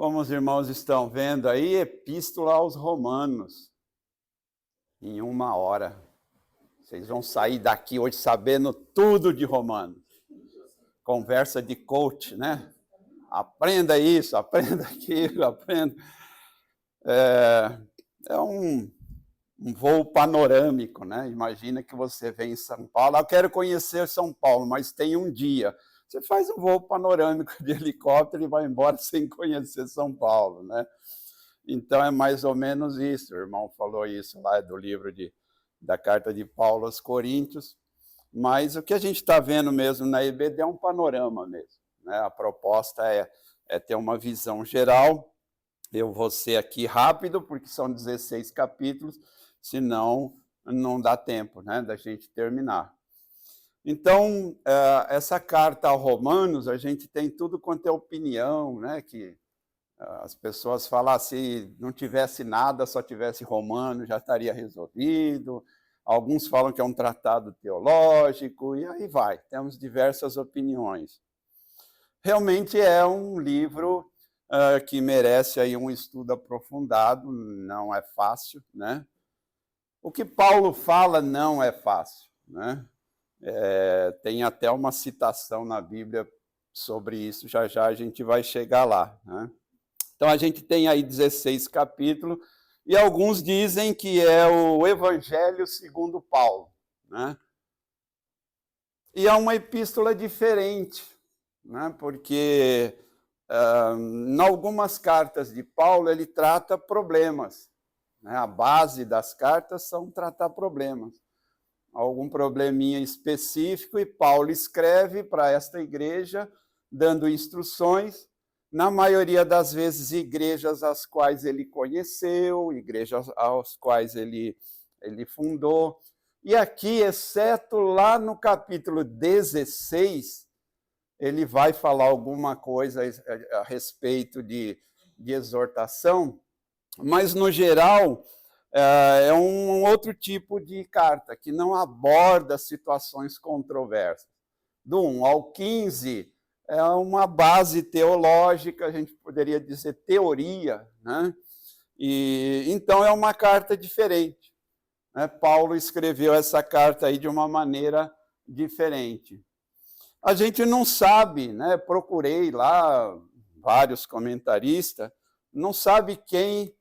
Como os irmãos estão vendo aí, Epístola aos Romanos, em 1 hora. Vocês vão sair daqui hoje sabendo tudo de Romanos. Conversa de coach, né? Aprenda isso, aprenda aquilo, aprenda. É um voo panorâmico, né? Imagina que você vem em São Paulo, eu quero conhecer São Paulo, mas tem um dia. Você faz um voo panorâmico de helicóptero e vai embora sem conhecer São Paulo, né? Então é mais ou menos isso. O irmão falou isso lá do livro da carta de Paulo aos Coríntios. Mas o que a gente está vendo mesmo na EBD é um panorama mesmo, né? A proposta é ter uma visão geral. Eu vou ser aqui rápido, porque são 16 capítulos, senão não dá tempo, né, da gente terminar. Então, essa carta aos Romanos, a gente tem tudo quanto é opinião, né, que as pessoas falam, se não tivesse nada, só tivesse Romano, já estaria resolvido. Alguns falam que é um tratado teológico, e aí vai, temos diversas opiniões. Realmente é um livro que merece aí um estudo aprofundado, não é fácil, né? O que Paulo fala não é fácil, né? Tem até uma citação na Bíblia sobre isso, já já a gente vai chegar lá, né? Então a gente tem aí 16 capítulos, e alguns dizem que é o Evangelho segundo Paulo, né? E é uma epístola diferente, né? Porque em algumas cartas de Paulo ele trata problemas, né? A base das cartas são tratar problemas. Algum probleminha específico, e Paulo escreve para esta igreja, dando instruções, na maioria das vezes igrejas às quais ele conheceu, igrejas às quais ele fundou. E aqui, exceto lá no capítulo 16, ele vai falar alguma coisa a respeito de exortação, mas, no geral, é um outro tipo de carta, que não aborda situações controversas. Do 1 ao 15, é uma base teológica, a gente poderia dizer teoria, né? E então é uma carta diferente, né? Paulo escreveu essa carta aí de uma maneira diferente. A gente não sabe, né? Procurei lá vários comentaristas, não sabe quem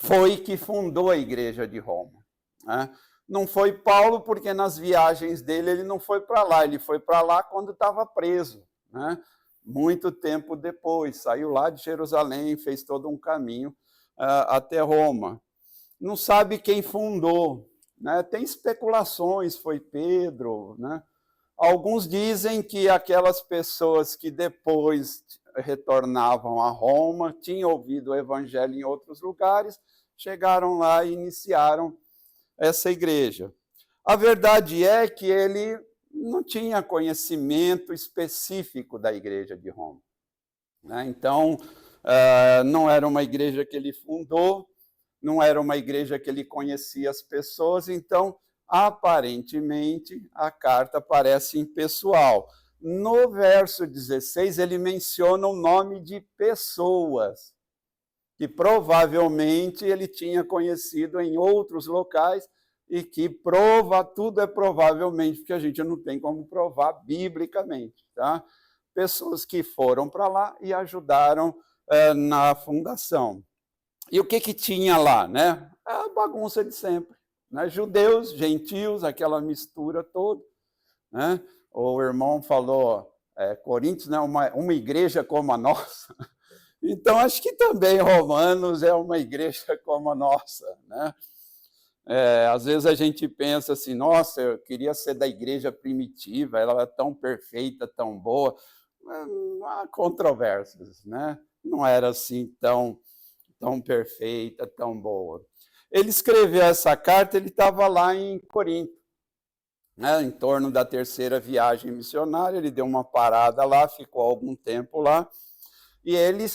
foi que fundou a igreja de Roma, né? Não foi Paulo, porque nas viagens dele ele não foi para lá, ele foi para lá quando estava preso, né? Muito tempo depois, saiu lá de Jerusalém, fez todo um caminho até Roma. Não sabe quem fundou, né? Tem especulações, foi Pedro, né? Alguns dizem que aquelas pessoas que depois retornavam a Roma, tinham ouvido o evangelho em outros lugares, chegaram lá e iniciaram essa igreja. A verdade é que ele não tinha conhecimento específico da igreja de Roma, né? Então, não era uma igreja que ele fundou, não era uma igreja que ele conhecia as pessoas, então, aparentemente, a carta parece impessoal. No verso 16, ele menciona o nome de pessoas, que provavelmente ele tinha conhecido em outros locais, e que tudo é provavelmente, porque a gente não tem como provar biblicamente, tá? Pessoas que foram para lá e ajudaram na fundação. E o que tinha lá, né? A bagunça de sempre, né? Judeus, gentios, aquela mistura toda, né? O irmão falou, Coríntios, né? Uma igreja como a nossa. Então, acho que também Romanos é uma igreja como a nossa, né? Às vezes a gente pensa assim, nossa, eu queria ser da igreja primitiva, ela é tão perfeita, tão boa. Não há controvérsias, né? Não era assim tão perfeita, tão boa. Ele escreveu essa carta, ele estava lá em Corinto, né, em torno da terceira viagem missionária, ele deu uma parada lá, ficou algum tempo lá, e ele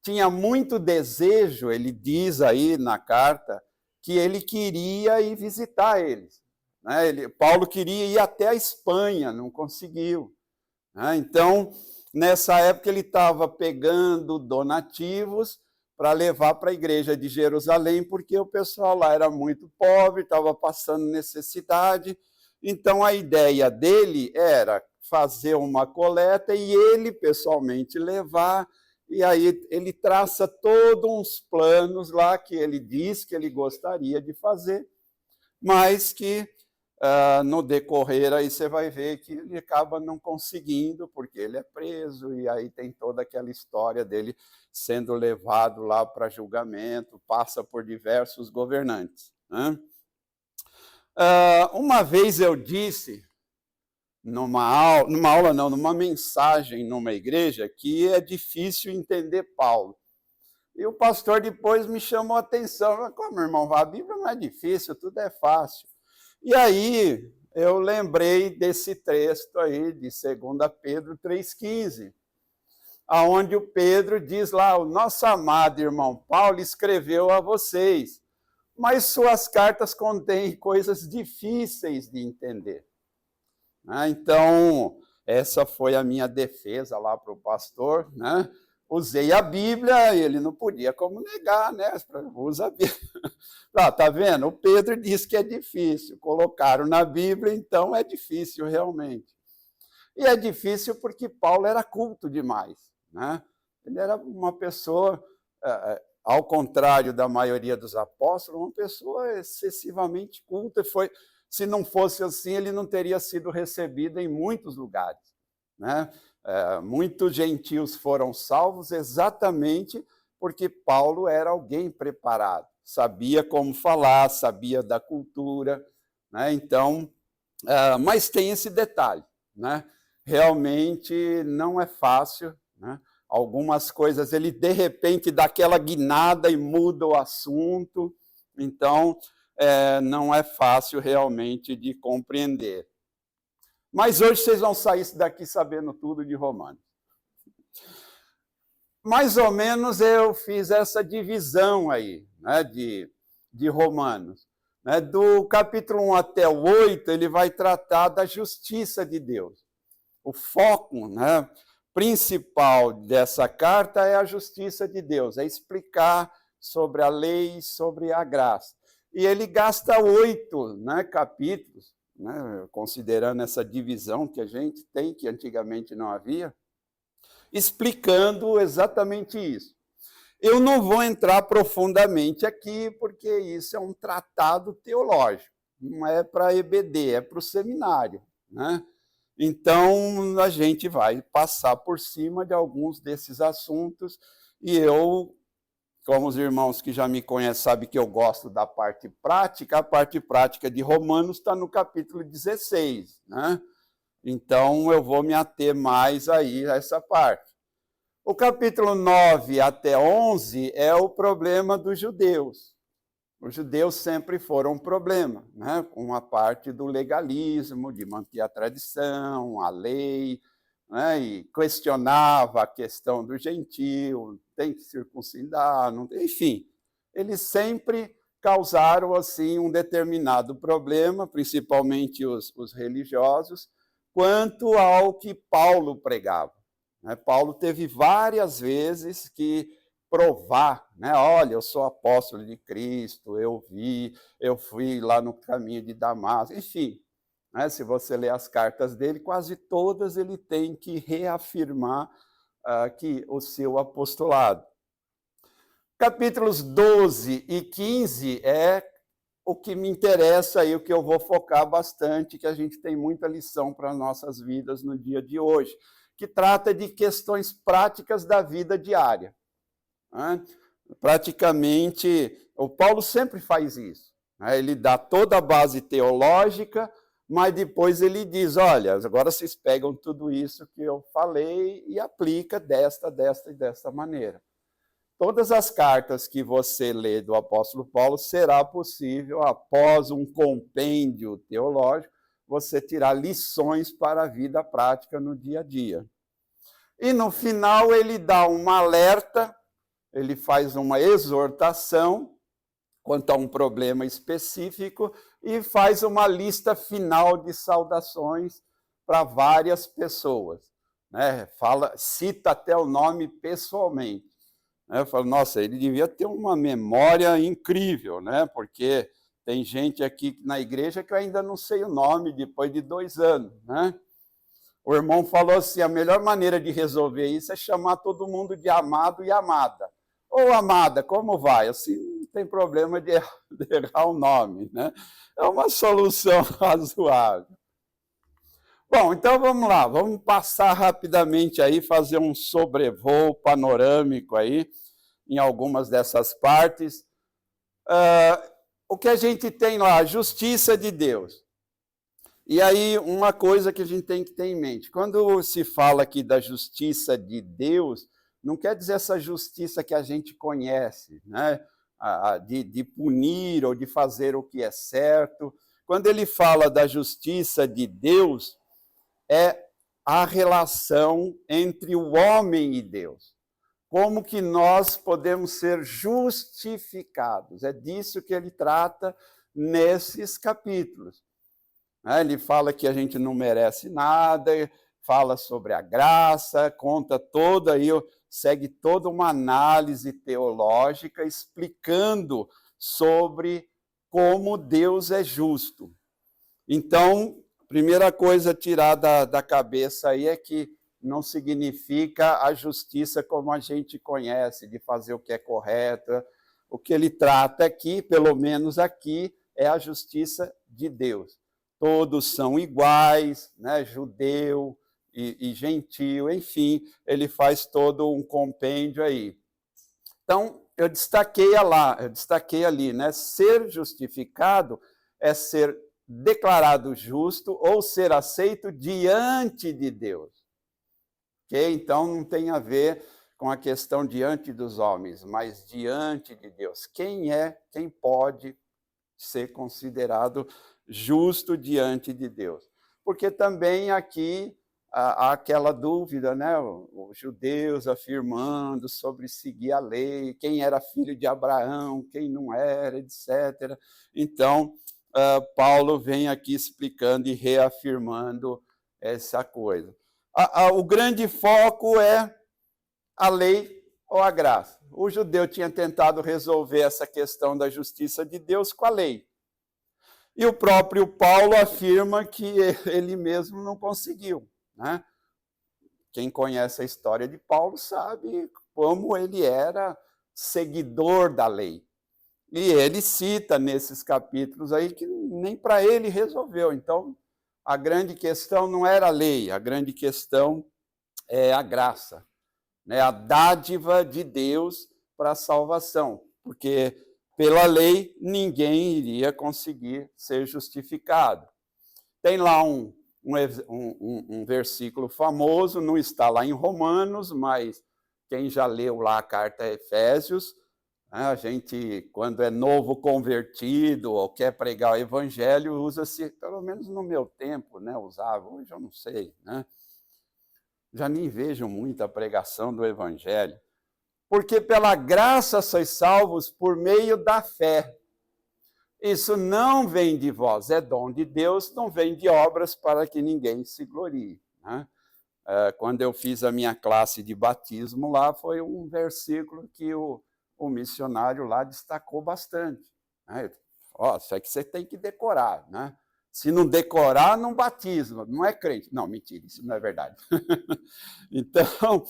tinha muito desejo, ele diz aí na carta, que ele queria ir visitar eles, né? Paulo queria ir até a Espanha, não conseguiu, né? Então, Nessa época ele estava pegando donativos para levar para a igreja de Jerusalém, porque o pessoal lá era muito pobre, estava passando necessidade. Então a ideia dele era fazer uma coleta e ele pessoalmente levar. E aí ele traça todos uns planos lá que ele diz que ele gostaria de fazer, mas que no decorrer aí você vai ver que ele acaba não conseguindo, porque ele é preso, e aí tem toda aquela história dele sendo levado lá para julgamento, passa por diversos governantes, né? Uma vez eu disse, numa mensagem numa igreja, que é difícil entender Paulo. E o pastor depois me chamou a atenção. Como, irmão, a Bíblia não é difícil, tudo é fácil. E aí eu lembrei desse texto aí de 2 Pedro 3,15, aonde o Pedro diz lá, o nosso amado irmão Paulo escreveu a vocês, mas suas cartas contêm coisas difíceis de entender. Então, essa foi a minha defesa lá para o pastor, né? Usei a Bíblia, ele não podia como negar, né? Usa a Bíblia. Tá vendo? O Pedro disse que é difícil, colocaram na Bíblia, então é difícil realmente. E é difícil porque Paulo era culto demais, né? Ele era uma pessoa, ao contrário da maioria dos apóstolos, uma pessoa excessivamente culta. Se não fosse assim, ele não teria sido recebido em muitos lugares, né? Muitos gentios foram salvos exatamente porque Paulo era alguém preparado, sabia como falar, sabia da cultura, né? Então, mas tem esse detalhe, né? Realmente não é fácil, né? Algumas coisas ele de repente dá aquela guinada e muda o assunto, então não é fácil realmente de compreender. Mas hoje vocês vão sair daqui sabendo tudo de Romanos. Mais ou menos eu fiz essa divisão aí, né, de Romanos. Né, do capítulo 1 até o 8, ele vai tratar da justiça de Deus. O foco, né, principal dessa carta é a justiça de Deus, é explicar sobre a lei e sobre a graça. E ele gasta 8, né, capítulos, né, considerando essa divisão que a gente tem, que antigamente não havia, explicando exatamente isso. Eu não vou entrar profundamente aqui, porque isso é um tratado teológico, não é para EBD, é para o seminário, né? Então, a gente vai passar por cima de alguns desses assuntos, e eu, como os irmãos que já me conhecem sabem que eu gosto da parte prática, a parte prática de Romanos está no capítulo 16, né? Então, eu vou me ater mais aí a essa parte. O capítulo 9 até 11 é o problema dos judeus. Os judeus sempre foram um problema, né? Com a parte do legalismo, de manter a tradição, a lei, né? E questionava a questão do gentio, tem que circuncidar, não tem, enfim. Eles sempre causaram assim um determinado problema, principalmente os religiosos, quanto ao que Paulo pregava. Paulo teve várias vezes que provar, né? Olha, eu sou apóstolo de Cristo, eu fui lá no caminho de Damasco, enfim, né? Se você ler as cartas dele, quase todas ele tem que reafirmar que o seu apostolado. Capítulos 12 e 15 é o que me interessa e o que eu vou focar bastante, que a gente tem muita lição para as nossas vidas no dia de hoje, que trata de questões práticas da vida diária. Né? Praticamente, o Paulo sempre faz isso. Né? Ele dá toda a base teológica, mas depois ele diz, olha, agora vocês pegam tudo isso que eu falei e aplica desta e desta maneira. Todas as cartas que você lê do apóstolo Paulo, será possível, após um compêndio teológico, você tirar lições para a vida prática no dia a dia. E no final ele dá um alerta, ele faz uma exortação quanto a um problema específico e faz uma lista final de saudações para várias pessoas. né? Cita até o nome pessoalmente. Eu falo, nossa, ele devia ter uma memória incrível, né? Porque tem gente aqui na igreja que eu ainda não sei o nome depois de 2 anos, né? O irmão falou assim, a melhor maneira de resolver isso é chamar todo mundo de amado e amada. Ô, amada, como vai? Assim, não tem problema de errar o nome, né? É uma solução razoável. Bom, então vamos lá, vamos passar rapidamente aí, fazer um sobrevoo panorâmico aí, em algumas dessas partes. O que a gente tem lá, a justiça de Deus. E aí, uma coisa que a gente tem que ter em mente, quando se fala aqui da justiça de Deus, não quer dizer essa justiça que a gente conhece, né? De punir ou de fazer o que é certo. Quando ele fala da justiça de Deus, é a relação entre o homem e Deus. Como que nós podemos ser justificados? É disso que ele trata nesses capítulos. Ele fala que a gente não merece nada, fala sobre a graça, conta toda aí, segue toda uma análise teológica explicando sobre como Deus é justo. Então, a primeira coisa a tirar da cabeça aí é que não significa a justiça como a gente conhece, de fazer o que é correto. O que ele trata aqui, pelo menos aqui, é a justiça de Deus. Todos são iguais, né? Judeu e gentio, enfim, ele faz todo um compêndio aí. Então, eu destaquei ali, né? Ser justificado é ser declarado justo ou ser aceito diante de Deus. Okay? Então, não tem a ver com a questão diante dos homens, mas diante de Deus. Quem pode ser considerado justo diante de Deus? Porque também aqui há aquela dúvida, né? Os judeus afirmando sobre seguir a lei, quem era filho de Abraão, quem não era, etc. Então, Paulo vem aqui explicando e reafirmando essa coisa. O grande foco é a lei ou a graça. O judeu tinha tentado resolver essa questão da justiça de Deus com a lei. E o próprio Paulo afirma que ele mesmo não conseguiu, né? Quem conhece a história de Paulo sabe como ele era seguidor da lei. E ele cita nesses capítulos aí que nem para ele resolveu. Então, a grande questão não era a lei, a grande questão é a graça, né? A dádiva de Deus para a salvação, porque pela lei ninguém iria conseguir ser justificado. Tem lá um versículo famoso, não está lá em Romanos, mas quem já leu lá a carta a Efésios, a gente, quando é novo convertido ou quer pregar o evangelho, usa-se, pelo menos no meu tempo, né, usava, hoje eu não sei, né? Já nem vejo muito a pregação do evangelho. Porque pela graça sois salvos por meio da fé. Isso não vem de vós, é dom de Deus, não vem de obras para que ninguém se glorie, né? Quando eu fiz a minha classe de batismo lá, foi um versículo que o missionário lá destacou bastante. Né? Isso é que você tem que decorar, né? Se não decorar, não batiza, não é crente. Não, mentira, isso não é verdade. Então,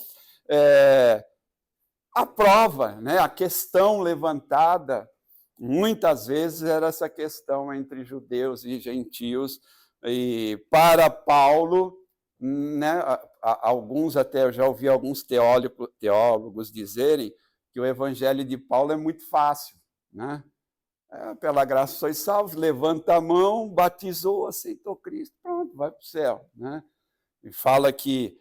a prova, né, a questão levantada, muitas vezes era essa questão entre judeus e gentios, e para Paulo, né, alguns até, eu já ouvi alguns teólogos dizerem que o evangelho de Paulo é muito fácil, né? Pela graça sois salvos, levanta a mão, batizou, aceitou Cristo, pronto, vai para o céu, né? E fala que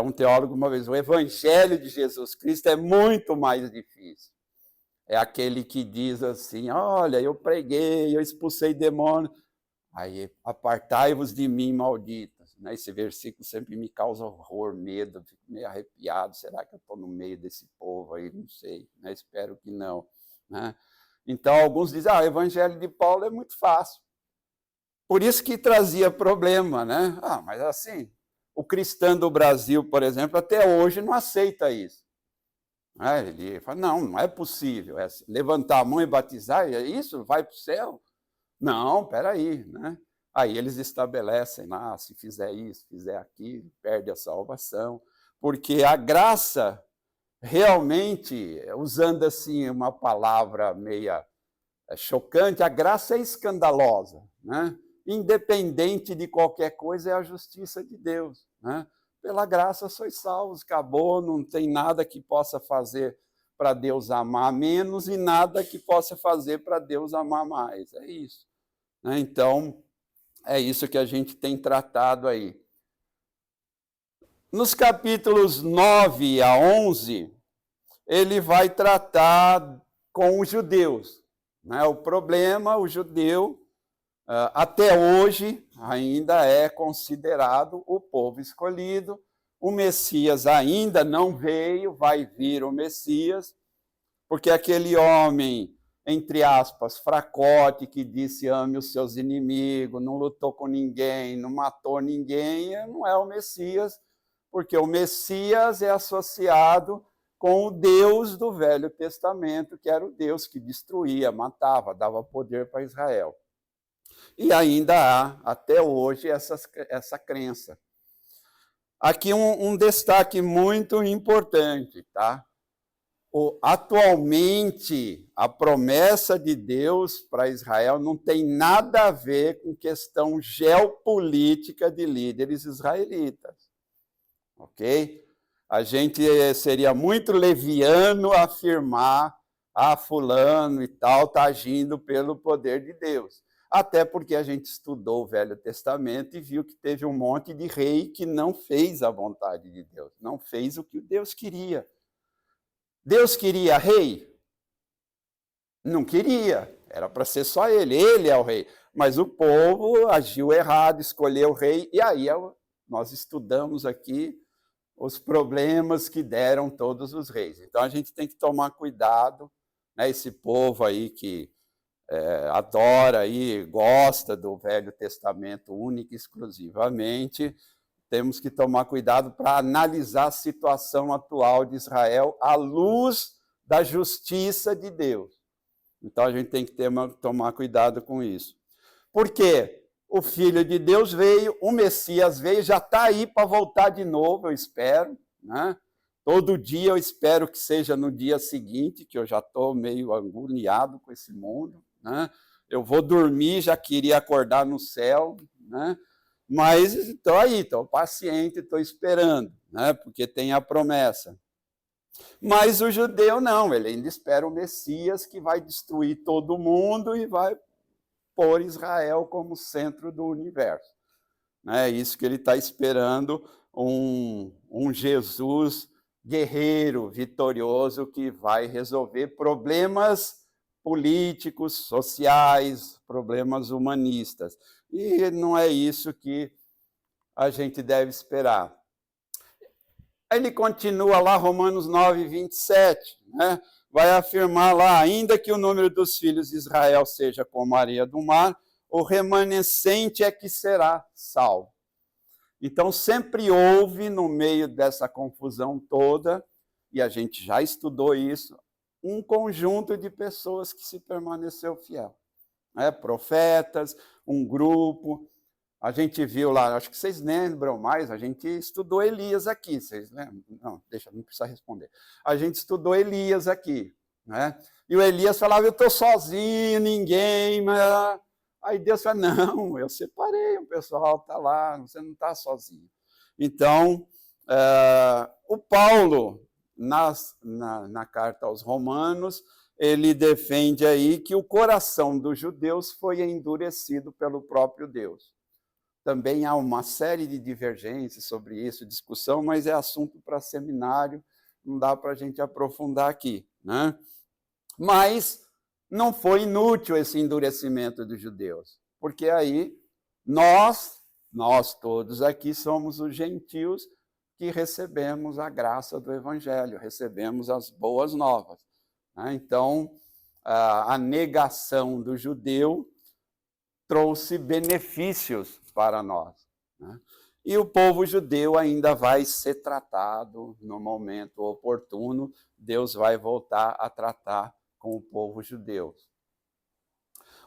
um teólogo uma vez, o evangelho de Jesus Cristo é muito mais difícil. É aquele que diz assim, olha, eu preguei, eu expulsei demônio, aí apartai-vos de mim, malditos. Né? Esse versículo sempre me causa horror, medo, fico meio arrepiado, será que eu estou no meio desse povo aí? Não sei, né? Espero que não. Né? Então, alguns dizem, o evangelho de Paulo é muito fácil. Por isso que trazia problema, né? Mas assim, O cristão do Brasil, por exemplo, até hoje não aceita isso. Ele fala, não é possível. Levantar a mão e batizar, isso vai para o céu? Não, peraí, né? Aí eles estabelecem lá, se fizer isso, fizer aquilo, perde a salvação. Porque a graça, realmente, usando assim uma palavra meia chocante, a graça é escandalosa, né? Independente de qualquer coisa, é a justiça de Deus, né? Pela graça sois salvos, acabou, não tem nada que possa fazer para Deus amar menos e nada que possa fazer para Deus amar mais, é isso, né? Então, é isso que a gente tem tratado aí. Nos capítulos 9 a 11, ele vai tratar com os judeus, né? O problema, o judeu, até hoje, ainda é considerado o povo escolhido. O Messias ainda não veio, vai vir o Messias, porque aquele homem, entre aspas, fracote, que disse ame os seus inimigos, não lutou com ninguém, não matou ninguém, não é o Messias, porque o Messias é associado com o Deus do Velho Testamento, que era o Deus que destruía, matava, dava poder para Israel. E ainda há, até hoje, essa crença. Aqui um destaque muito importante, tá? Atualmente, a promessa de Deus para Israel não tem nada a ver com questão geopolítica de líderes israelitas, ok? A gente seria muito leviano afirmar, fulano e tal está agindo pelo poder de Deus. Até porque a gente estudou o Velho Testamento e viu que teve um monte de rei que não fez a vontade de Deus, não fez o que Deus queria. Deus queria rei? Não queria, era para ser só ele é o rei. Mas o povo agiu errado, escolheu o rei, e aí nós estudamos aqui os problemas que deram todos os reis. Então a gente tem que tomar cuidado, né? Esse povo aí que adora e gosta do Velho Testamento único e exclusivamente, temos que tomar cuidado para analisar a situação atual de Israel à luz da justiça de Deus. Então a gente tem que tomar cuidado com isso. Por quê? O Filho de Deus veio, o Messias veio, já está aí para voltar de novo, eu espero, né? Todo dia eu espero que seja no dia seguinte, que eu já estou meio agoniado com esse mundo, né? Eu vou dormir, já queria acordar no céu, né? Mas estou aí, estou paciente, estou esperando, né? Porque tem a promessa. Mas o judeu não, ele ainda espera o Messias que vai destruir todo mundo e vai pôr Israel como centro do universo. É isso que ele está esperando, um Jesus guerreiro, vitorioso, que vai resolver problemas políticos, sociais, problemas humanistas. E não é isso que a gente deve esperar. Ele continua lá, Romanos 9, 27, né? Vai afirmar lá, ainda que o número dos filhos de Israel seja como a areia do mar, o remanescente é que será salvo. Então, sempre houve, no meio dessa confusão toda, e a gente já estudou isso, um conjunto de pessoas que se permaneceu fiel. Profetas, um grupo. A gente viu lá, acho que vocês lembram mais, a gente estudou Elias aqui, vocês lembram? Não, não precisa responder. A gente estudou Elias aqui, né? E o Elias falava, eu estou sozinho, ninguém, mas... Aí Deus fala, não, eu separei, o pessoal está lá, você não está sozinho. Então, o Paulo, na carta aos Romanos, ele defende aí que o coração dos judeus foi endurecido pelo próprio Deus. Também há uma série de divergências sobre isso, discussão, mas é assunto para seminário, não dá para a gente aprofundar aqui, né? Mas não foi inútil esse endurecimento dos judeus, porque aí nós todos aqui somos os gentios que recebemos a graça do Evangelho, recebemos as boas novas, né? Então, a negação do judeu trouxe benefícios para nós, né? e o povo judeu ainda vai ser tratado no momento oportuno. Deus vai voltar a tratar com o povo judeu.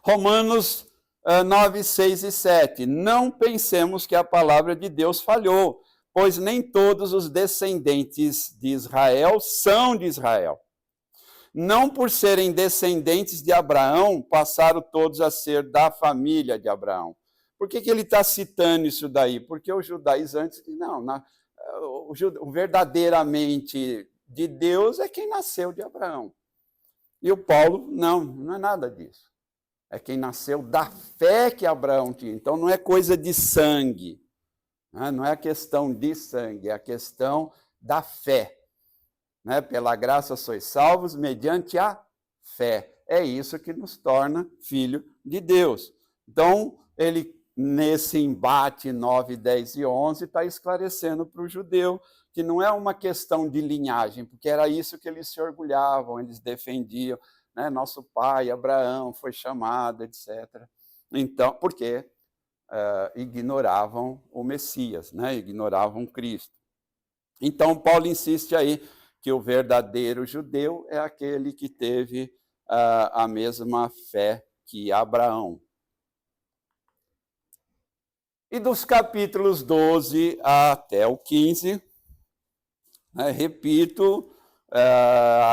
Romanos 9, 6 e 7. Não pensemos que a palavra de Deus falhou, pois nem todos os descendentes de Israel são de Israel. Não por serem descendentes de Abraão, passaram todos a ser da família de Abraão. Por que ele está citando isso daí? Porque os judaizantes dizem, não, o verdadeiramente de Deus é quem nasceu de Abraão. E o Paulo, não é nada disso. É quem nasceu da fé que Abraão tinha. Então não é coisa de sangue. Não é a questão de sangue, é a questão da fé. Pela graça sois salvos mediante a fé. É isso que nos torna filho de Deus. Então, ele, nesse embate 9, 10 e 11, está esclarecendo para o judeu que não é uma questão de linhagem, porque era isso que eles se orgulhavam, eles defendiam, nosso pai, Abraão, foi chamado, etc. Então, porque ignoravam o Messias, ignoravam Cristo. Então, Paulo insiste aí que o verdadeiro judeu é aquele que teve a mesma fé que Abraão. E dos capítulos 12 até o 15, repito,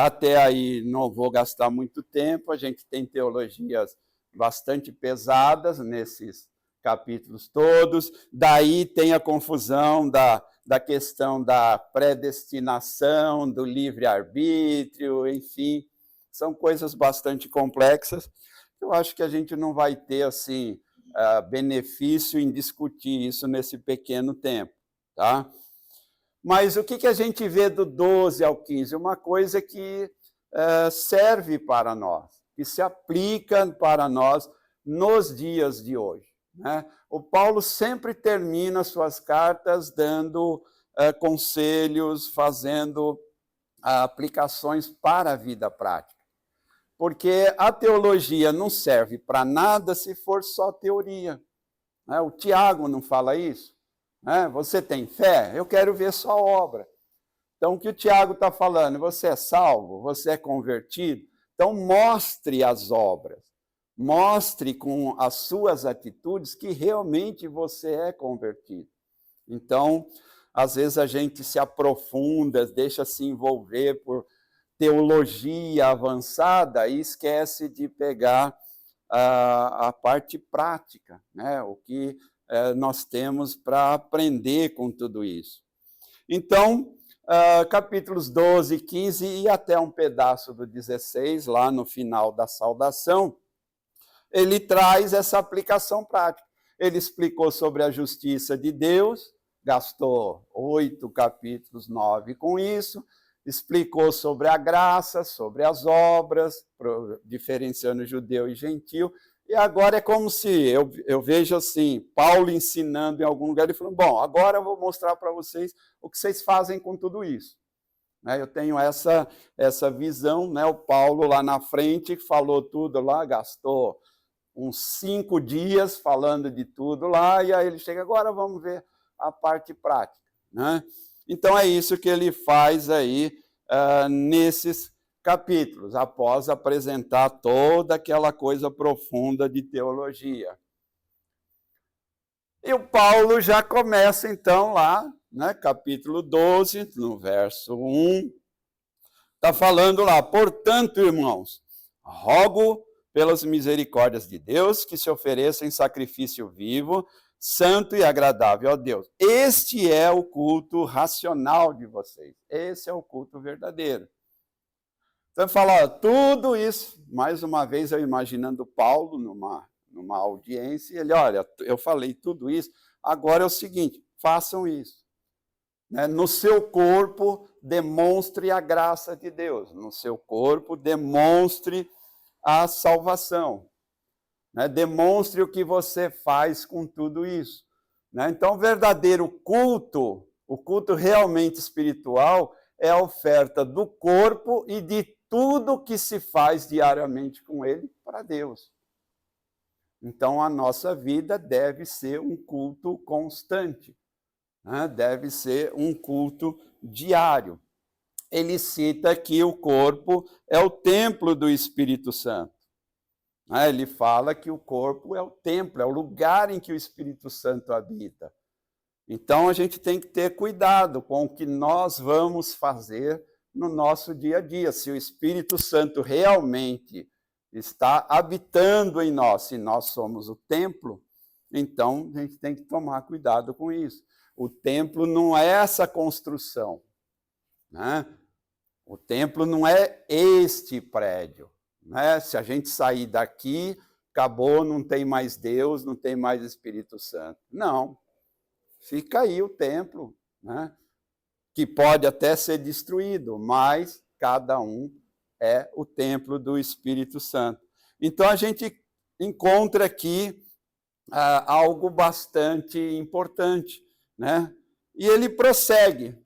até aí não vou gastar muito tempo, a gente tem teologias bastante pesadas nesses capítulos todos, daí tem a confusão da questão da predestinação, do livre-arbítrio, enfim, são coisas bastante complexas. Eu acho que a gente não vai ter assim benefício em discutir isso nesse pequeno tempo, tá? Mas o que a gente vê do 12 ao 15? Uma coisa que serve para nós, que se aplica para nós nos dias de hoje. O Paulo sempre termina suas cartas dando conselhos, fazendo aplicações para a vida prática. Porque a teologia não serve para nada se for só teoria. O Tiago não fala isso. Você tem fé? Eu quero ver sua obra. Então, o que o Tiago está falando? Você é salvo? Você é convertido? Então, mostre as obras. Mostre com as suas atitudes que realmente você é convertido. Então, às vezes a gente se aprofunda, deixa se envolver por teologia avançada e esquece de pegar a parte prática, o que nós temos para aprender com tudo isso. Então, capítulos 12, 15 e até um pedaço do 16, lá no final da saudação, ele traz essa aplicação prática. Ele explicou sobre a justiça de Deus, gastou 8 capítulos, 9 com isso, explicou sobre a graça, sobre as obras, diferenciando judeu e gentil, e agora é como se, eu vejo assim, Paulo ensinando em algum lugar, ele falou, bom, agora eu vou mostrar para vocês o que vocês fazem com tudo isso. Eu tenho essa visão, o Paulo lá na frente falou tudo lá, gastou uns 5 dias falando de tudo lá, e aí ele chega, agora vamos ver a parte prática. Então é isso que ele faz aí nesses capítulos, após apresentar toda aquela coisa profunda de teologia. E o Paulo já começa então lá, capítulo 12, no verso 1, está falando lá, portanto, irmãos, rogo pelas misericórdias de Deus que se ofereça em sacrifício vivo, santo e agradável a Deus. Este é o culto racional de vocês. Esse é o culto verdadeiro. Então, fala, tudo isso, mais uma vez eu imaginando Paulo numa audiência, e ele, olha, eu falei tudo isso, agora é o seguinte, façam isso. No seu corpo, demonstre a graça de Deus. No seu corpo, demonstre a salvação. Demonstre o que você faz com tudo isso. Então, o verdadeiro culto, o culto realmente espiritual, é a oferta do corpo e de tudo que se faz diariamente com ele para Deus. Então, a nossa vida deve ser um culto constante. né? Deve ser um culto diário. Ele cita que o corpo é o templo do Espírito Santo. Ele fala que o corpo é o templo, é o lugar em que o Espírito Santo habita. Então, a gente tem que ter cuidado com o que nós vamos fazer no nosso dia a dia. Se o Espírito Santo realmente está habitando em nós, se nós somos o templo, então a gente tem que tomar cuidado com isso. O templo não é essa construção, né? O templo não é este prédio, né? Se a gente sair daqui, acabou, não tem mais Deus, não tem mais Espírito Santo. Não. Fica aí o templo, né? Que pode até ser destruído, mas cada um é o templo do Espírito Santo. Então a gente encontra aqui algo bastante importante, né? E ele prossegue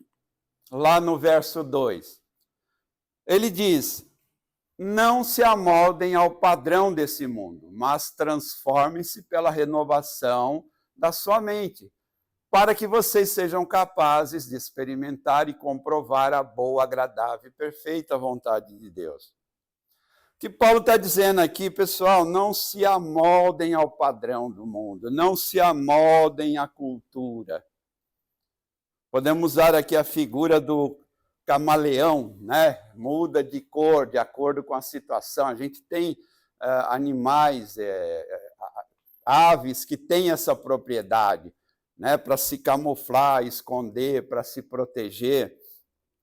lá no verso 2. Ele diz: não se amoldem ao padrão desse mundo, mas transformem-se pela renovação da sua mente, para que vocês sejam capazes de experimentar e comprovar a boa, agradável e perfeita vontade de Deus. O que Paulo está dizendo aqui, pessoal, não se amoldem ao padrão do mundo, não se amoldem à cultura. Podemos usar aqui a figura do camaleão, né? Muda de cor de acordo com a situação. A gente tem animais, aves que têm essa propriedade, né, para se camuflar, esconder, para se proteger.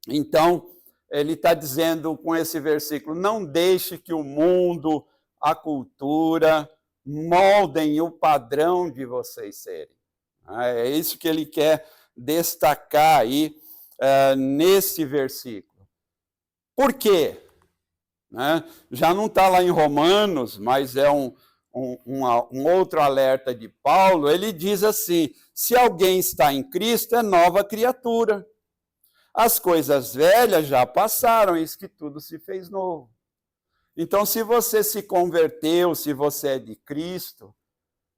Então, ele está dizendo com esse versículo: não deixe que o mundo, a cultura, moldem o padrão de vocês serem. É isso que ele quer destacar aí nesse versículo. Por quê? Né? Já não está lá em Romanos, mas é um outro alerta de Paulo. Ele diz assim: se alguém está em Cristo, é nova criatura. As coisas velhas já passaram, eis que tudo se fez novo. Então, se você se converteu, se você é de Cristo,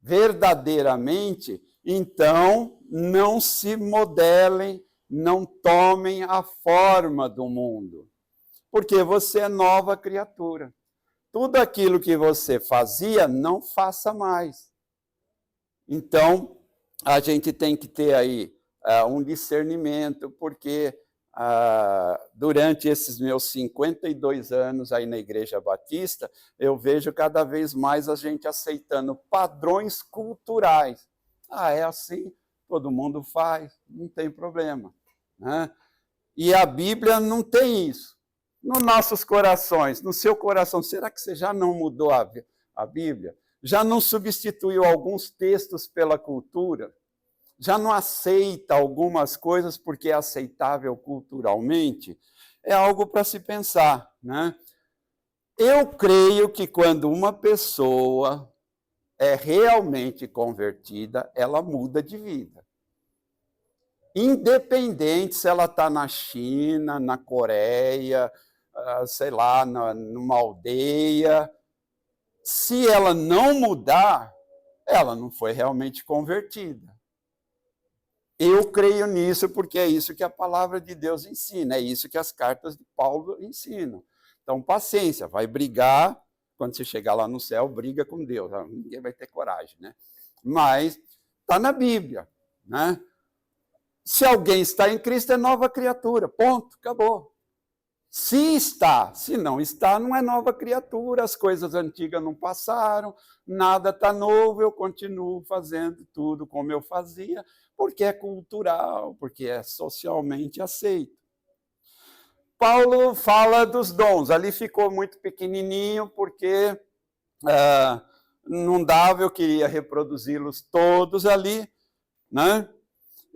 verdadeiramente, então não se modelem, não tomem a forma do mundo, porque você é nova criatura. Tudo aquilo que você fazia, não faça mais. Então, a gente tem que ter aí um discernimento, porque durante esses meus 52 anos aí na Igreja Batista, eu vejo cada vez mais a gente aceitando padrões culturais. É assim, todo mundo faz, não tem problema, né? E a Bíblia não tem isso. Nos nossos corações, no seu coração, será que você já não mudou a Bíblia? Já não substituiu alguns textos pela cultura? Já não aceita algumas coisas porque é aceitável culturalmente? É algo para se pensar, né? Eu creio que quando uma pessoa é realmente convertida, ela muda de vida. Independente se ela está na China, na Coreia, sei lá, numa aldeia, se ela não mudar, ela não foi realmente convertida. Eu creio nisso porque é isso que a palavra de Deus ensina, é isso que as cartas de Paulo ensinam. Então, paciência, vai brigar, quando você chegar lá no céu, briga com Deus, ninguém vai ter coragem, né? Mas está na Bíblia, né? Se alguém está em Cristo, é nova criatura, ponto, acabou. Se está, se não está, não é nova criatura, as coisas antigas não passaram, nada está novo, eu continuo fazendo tudo como eu fazia, porque é cultural, porque é socialmente aceito. Paulo fala dos dons, ali ficou muito pequenininho, porque não dava, eu queria reproduzi-los todos ali, né?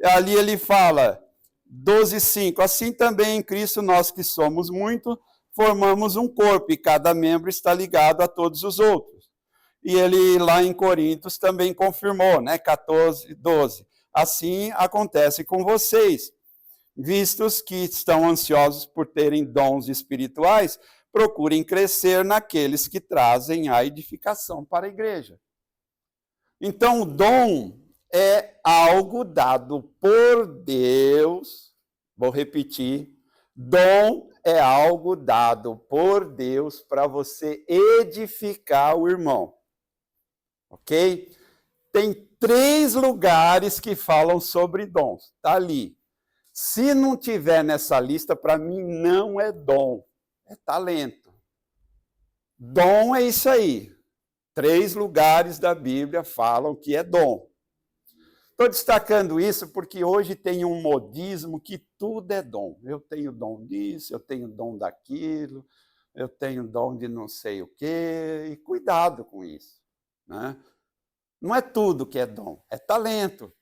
Ali ele fala, 12:5, assim também em Cristo nós que somos muito, formamos um corpo e cada membro está ligado a todos os outros. E ele lá em Coríntios também confirmou, né, 14:12, assim acontece com vocês, vistos que estão ansiosos por terem dons espirituais, procurem crescer naqueles que trazem a edificação para a igreja. Então o dom é algo dado por Deus. Vou repetir. Dom é algo dado por Deus para você edificar o irmão. Ok? Tem 3 lugares que falam sobre dons. Está ali. Se não tiver nessa lista, para mim não é dom, é talento. Dom é isso aí. 3 lugares da Bíblia falam que é dom. Estou destacando isso porque hoje tem um modismo que tudo é dom. Eu tenho dom disso, eu tenho dom daquilo, eu tenho dom de não sei o quê, e cuidado com isso, né? Não é tudo que é dom, é talento.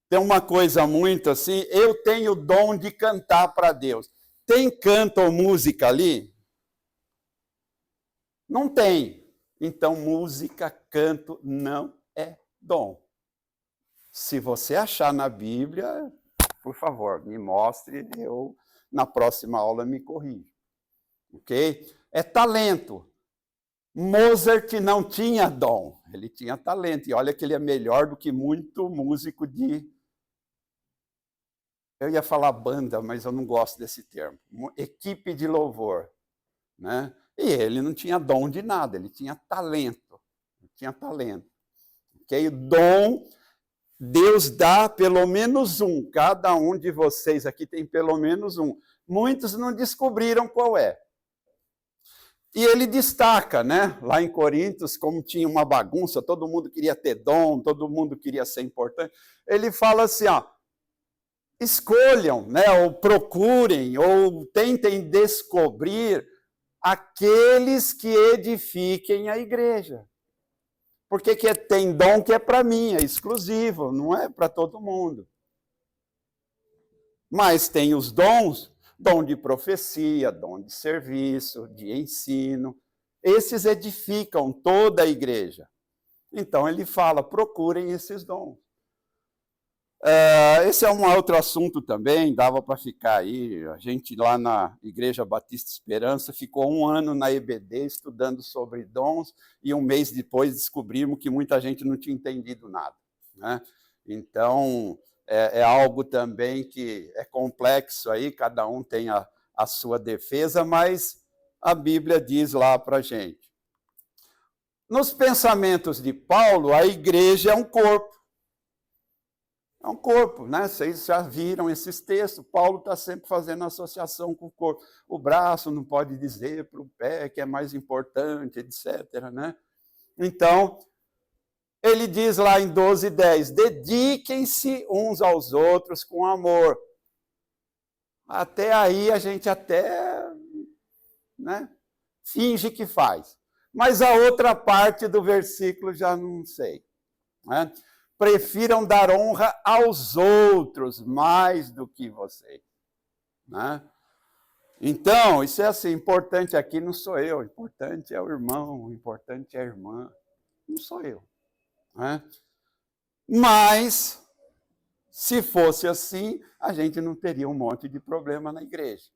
Tem uma coisa muito assim, eu tenho dom de cantar para Deus. Tem canto ou música ali? Não tem. Então, música, canto não é dom. Se você achar na Bíblia, por favor, me mostre, eu na próxima aula me corrijo. Ok? É talento. Mozart não tinha dom, ele tinha talento. E olha que ele é melhor do que muito músico de... Eu ia falar banda, mas eu não gosto desse termo. Equipe de louvor, né? E ele não tinha dom de nada, ele tinha talento. Ele tinha talento. Ok? O dom, Deus dá pelo menos um. Cada um de vocês aqui tem pelo menos um. Muitos não descobriram qual é. E ele destaca, né? Lá em Coríntios, como tinha uma bagunça, todo mundo queria ter dom, todo mundo queria ser importante. Ele fala assim, ó, escolham, né? Ou procurem, ou tentem descobrir aqueles que edifiquem a igreja. Porque tem dom que é para mim, é exclusivo, não é para todo mundo. Mas tem os dons, dom de profecia, dom de serviço, de ensino. Esses edificam toda a igreja. Então ele fala, procurem esses dons. Esse é um outro assunto também, dava para ficar aí. A gente lá na Igreja Batista Esperança ficou 1 ano na EBD estudando sobre dons e 1 mês depois descobrimos que muita gente não tinha entendido nada, né? Então, é algo também que é complexo aí, cada um tem a sua defesa, mas a Bíblia diz lá para a gente. Nos pensamentos de Paulo, a igreja é um corpo. É um corpo, né? Vocês já viram esses textos. Paulo está sempre fazendo associação com o corpo. O braço não pode dizer para o pé que é mais importante, etc. Né? Então, ele diz lá em 12:10, dediquem-se uns aos outros com amor. Até aí a gente até, né, finge que faz. Mas a outra parte do versículo já não sei, né? Prefiram dar honra aos outros mais do que vocês, né? Então, isso é assim, importante aqui não sou eu, importante é o irmão, importante é a irmã, não sou eu, né? Mas, se fosse assim, a gente não teria um monte de problema na igreja.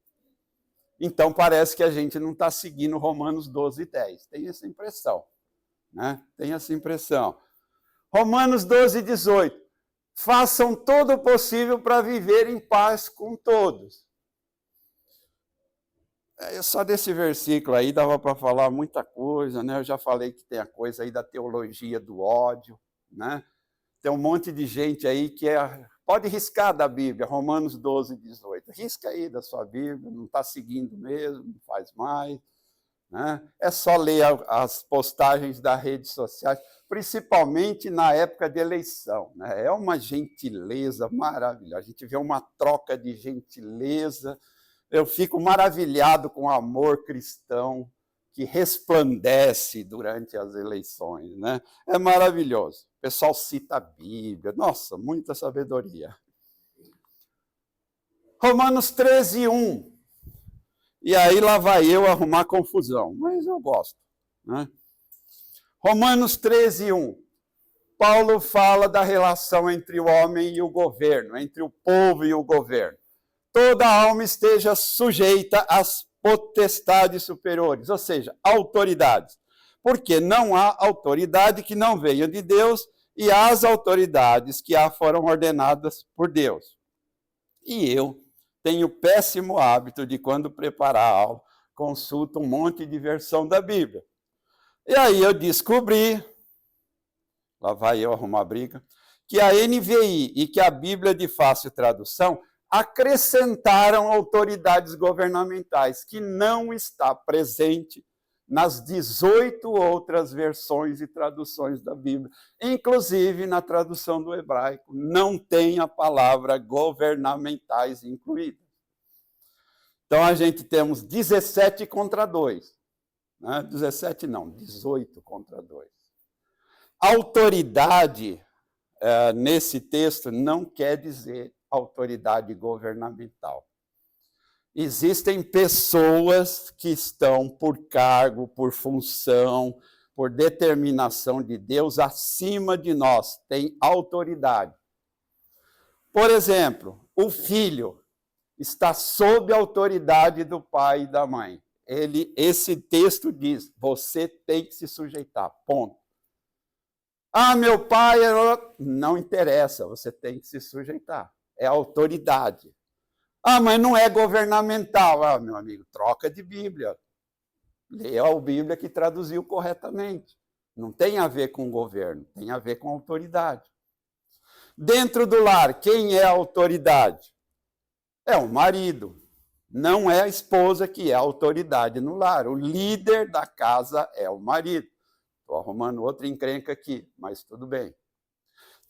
Então, parece que a gente não está seguindo Romanos 12:10, tem essa impressão, né? Tem essa impressão. Romanos 12:18. Façam todo o possível para viver em paz com todos. Só desse versículo aí dava para falar muita coisa, né? Eu já falei que tem a coisa aí da teologia do ódio, né? Tem um monte de gente aí que pode riscar da Bíblia, Romanos 12:18. Risca aí da sua Bíblia, não está seguindo mesmo, não faz mais, né? É só ler as postagens das redes sociais, principalmente na época de eleição, né? É uma gentileza maravilhosa. A gente vê uma troca de gentileza. Eu fico maravilhado com o amor cristão que resplandece durante as eleições, né? É maravilhoso. O pessoal cita a Bíblia. Nossa, muita sabedoria. Romanos 13:1. E aí lá vai eu arrumar confusão, mas eu gosto, né? Romanos 13:1. Paulo fala da relação entre o homem e o governo, entre o povo e o governo. Toda alma esteja sujeita às potestades superiores, ou seja, autoridades. Porque não há autoridade que não venha de Deus, e às autoridades que foram ordenadas por Deus. E eu tenho o péssimo hábito de, quando preparar a aula, consulto um monte de versão da Bíblia. E aí eu descobri, lá vai eu arrumar briga, que a NVI e que a Bíblia de Fácil Tradução acrescentaram autoridades governamentais, que não está presente nas 18 outras versões e traduções da Bíblia. Inclusive, na tradução do hebraico, não tem a palavra governamentais incluída. Então, a gente temos 17 contra 2. Né? 17 não, 18 contra 2. Autoridade, nesse texto, não quer dizer autoridade governamental. Existem pessoas que estão por cargo, por função, por determinação de Deus acima de nós, têm autoridade. Por exemplo, o filho está sob a autoridade do pai e da mãe. Esse texto diz, você tem que se sujeitar, ponto. Ah, meu pai, não interessa, você tem que se sujeitar, é autoridade. Ah, mas não é governamental. Ah, meu amigo, troca de Bíblia. Leia a Bíblia que traduziu corretamente. Não tem a ver com governo, tem a ver com autoridade. Dentro do lar, quem é a autoridade? É o marido. Não é a esposa que é a autoridade no lar. O líder da casa é o marido. Estou arrumando outra encrenca aqui, mas tudo bem.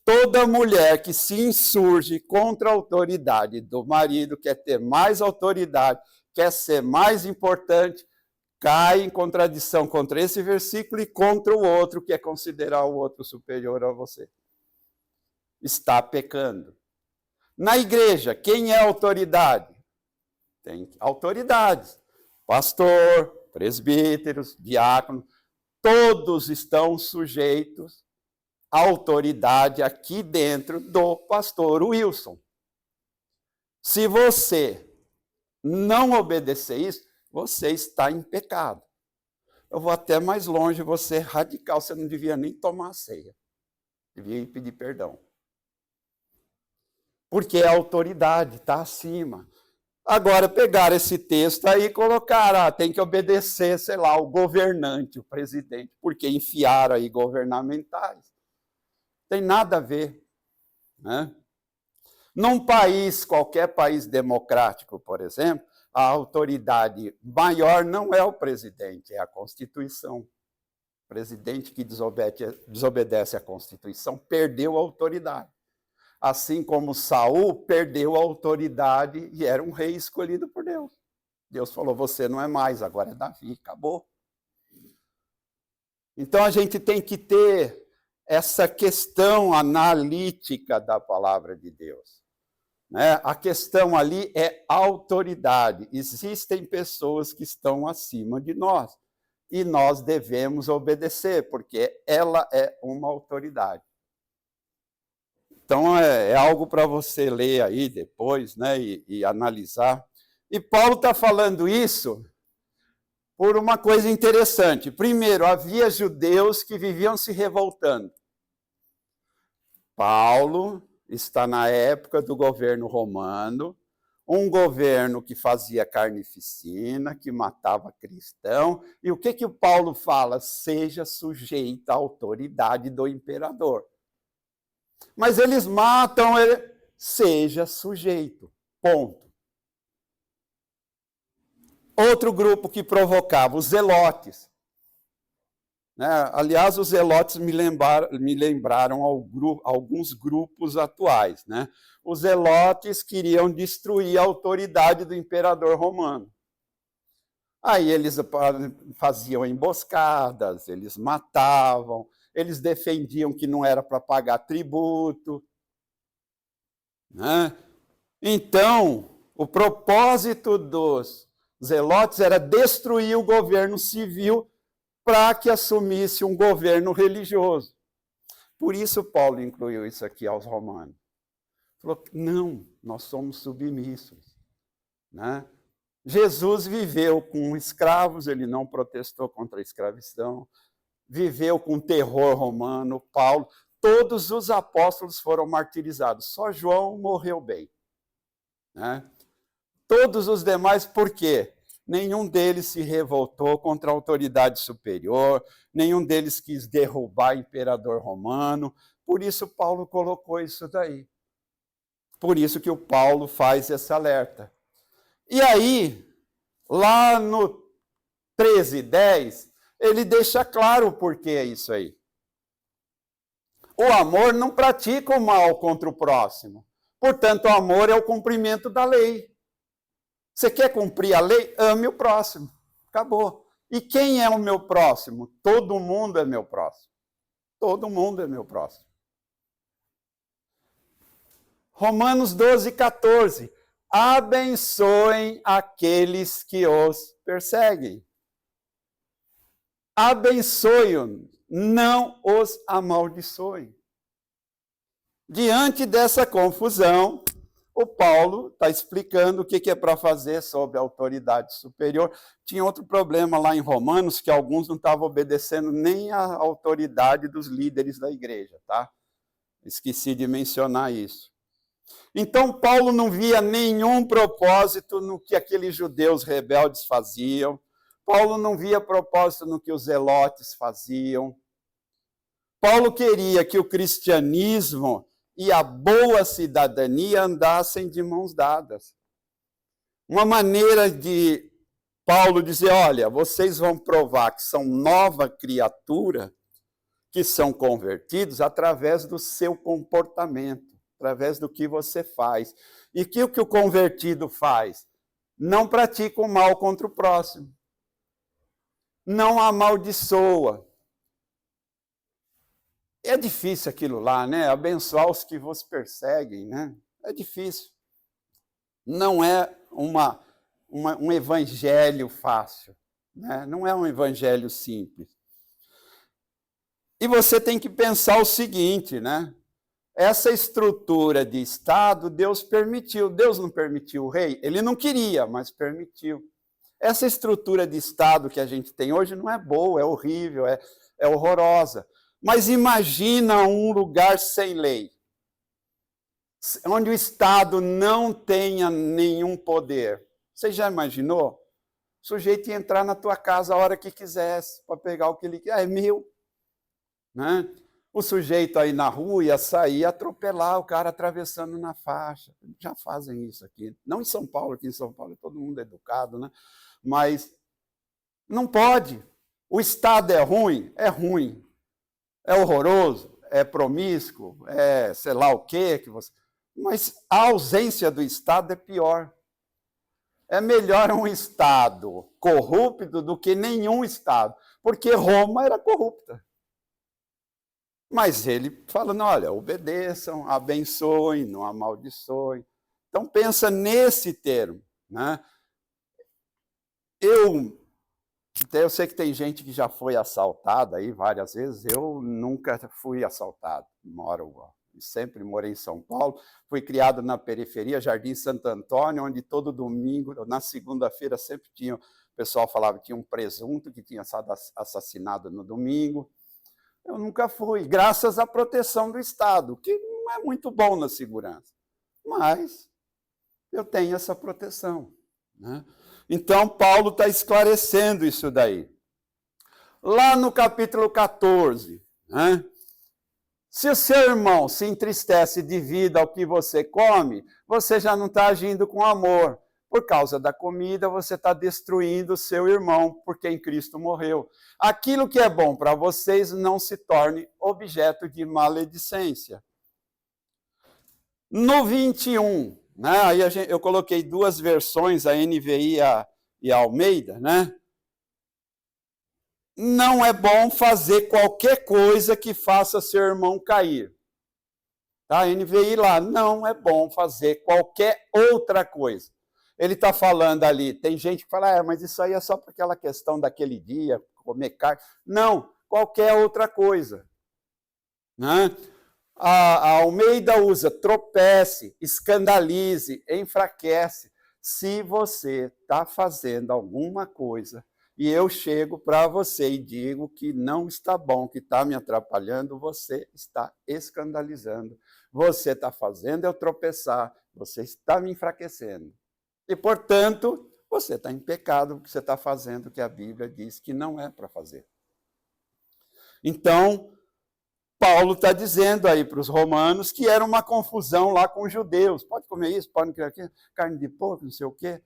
Toda mulher que se insurge contra a autoridade do marido, quer ter mais autoridade, quer ser mais importante, cai em contradição contra esse versículo e contra o outro, que é considerar o outro superior a você. Está pecando. Na igreja, quem é a autoridade? Tem autoridades. Pastor, presbíteros, diácono, todos estão sujeitos autoridade aqui dentro do pastor Wilson. Se você não obedecer isso, você está em pecado. Eu vou até mais longe, você é radical, você não devia nem tomar a ceia. Devia ir pedir perdão. Porque a autoridade está acima. Agora, pegar esse texto aí e colocar, tem que obedecer, sei lá, o governante, o presidente, porque enfiaram aí governamentais. Tem nada a ver. Né? Num país, qualquer país democrático, por exemplo, a autoridade maior não é o presidente, é a Constituição. O presidente que desobedece à Constituição perdeu a autoridade. Assim como Saul perdeu a autoridade e era um rei escolhido por Deus. Deus falou, você não é mais, agora é Davi, acabou. Então a gente tem que ter essa questão analítica da palavra de Deus. Né? A questão ali é autoridade. Existem pessoas que estão acima de nós e nós devemos obedecer, porque ela é uma autoridade. Então é algo para você ler aí depois, né, e analisar. E Paulo está falando isso por uma coisa interessante. Primeiro, havia judeus que viviam se revoltando. Paulo está na época do governo romano, um governo que fazia carnificina, que matava cristão. E o que o Paulo fala? Seja sujeito à autoridade do imperador. Mas eles matam ele, seja sujeito, ponto. Outro grupo que provocava, os zelotes. Né? Aliás, os zelotes me lembraram alguns grupos atuais. Né? Os zelotes queriam destruir a autoridade do imperador romano. Aí eles faziam emboscadas, eles matavam, eles defendiam que não era para pagar tributo. Né? Então, o propósito dos zelotes era destruir o governo civil para que assumisse um governo religioso. Por isso Paulo incluiu isso aqui aos romanos. Falou, não, nós somos submissos. Né? Jesus viveu com escravos, ele não protestou contra a escravidão, viveu com terror romano, Paulo. todos os apóstolos foram martirizados. Só João morreu bem. Né? Todos os demais, por quê? Nenhum deles se revoltou contra a autoridade superior, nenhum deles quis derrubar o imperador romano. Por isso Paulo colocou isso daí. Por isso que o Paulo faz esse alerta. E aí, lá no 13:10, ele deixa claro o porquê é isso aí. O amor não pratica o mal contra o próximo. Portanto, o amor é o cumprimento da lei. Você quer cumprir a lei? Ame o próximo. Acabou. E quem é o meu próximo? Todo mundo é meu próximo. Todo mundo é meu próximo. Romanos 12:14. Abençoem aqueles que os perseguem. Abençoem-os, não os amaldiçoem. Diante dessa confusão, o Paulo está explicando o que é para fazer sobre a autoridade superior. Tinha outro problema lá em Romanos, que alguns não estavam obedecendo nem a autoridade dos líderes da igreja, tá? Esqueci de mencionar isso. Então, Paulo não via nenhum propósito no que aqueles judeus rebeldes faziam. Paulo não via propósito no que os zelotes faziam. Paulo queria que o cristianismo e a boa cidadania andassem de mãos dadas. Uma maneira de Paulo dizer, olha, vocês vão provar que são nova criatura, que são convertidos através do seu comportamento, através do que você faz. E que o convertido faz? Não pratica o mal contra o próximo. Não amaldiçoa. É difícil aquilo lá, né? Abençoar os que vos perseguem, né? É difícil. Não é um evangelho fácil, né? Não é um evangelho simples. E você tem que pensar o seguinte, né? Essa estrutura de Estado, Deus permitiu. Deus não permitiu o rei? Ele não queria, mas permitiu. Essa estrutura de Estado que a gente tem hoje não é boa, é horrível, é horrorosa. Mas imagina um lugar sem lei, onde o Estado não tenha nenhum poder. Você já imaginou? O sujeito ia entrar na tua casa a hora que quisesse, para pegar o que ele quer. É meu. Né? O sujeito aí na rua ia sair e atropelar o cara atravessando na faixa. Já fazem isso aqui. Não em São Paulo, aqui em São Paulo todo mundo é educado, né? Mas não pode. O Estado é ruim? É ruim. É horroroso? É promíscuo? É sei lá o quê que você... Mas a ausência do Estado é pior. É melhor um Estado corrupto do que nenhum Estado. Porque Roma era corrupta. Mas ele falando, olha, obedeçam, abençoem, não amaldiçoem. Então pensa nesse termo. Né? Eu sei que tem gente que já foi assaltada aí várias vezes, eu nunca fui assaltado, sempre morei em São Paulo, fui criado na periferia, Jardim Santo Antônio, onde todo domingo, na segunda-feira sempre tinha, o pessoal falava que tinha um presunto que tinha sido assassinado no domingo. Eu nunca fui, graças à proteção do Estado, que não é muito bom na segurança, mas eu tenho essa proteção, né? Então, Paulo está esclarecendo isso daí. Lá no capítulo 14, né? Se o seu irmão se entristece devido ao que você come, você já não está agindo com amor. Por causa da comida, você está destruindo o seu irmão, por quem Cristo morreu. Aquilo que é bom para vocês não se torne objeto de maledicência. No 21, né, aí eu coloquei duas versões, a NVI e a Almeida, né? Não é bom fazer qualquer coisa que faça seu irmão cair. Tá? A NVI lá, não é bom fazer qualquer outra coisa. Ele está falando ali, tem gente que fala, mas isso aí é só para aquela questão daquele dia, comer carne. Não, qualquer outra coisa. Né? A Almeida usa tropece, escandalize, enfraquece. Se você está fazendo alguma coisa e eu chego para você e digo que não está bom, que está me atrapalhando, você está escandalizando, você está fazendo eu tropeçar, você está me enfraquecendo. E, portanto, você está em pecado, porque você está fazendo o que a Bíblia diz que não é para fazer. Então, Paulo está dizendo aí para os romanos que era uma confusão lá com os judeus. Pode comer isso, pode comer aquilo, carne de porco, não sei o quê.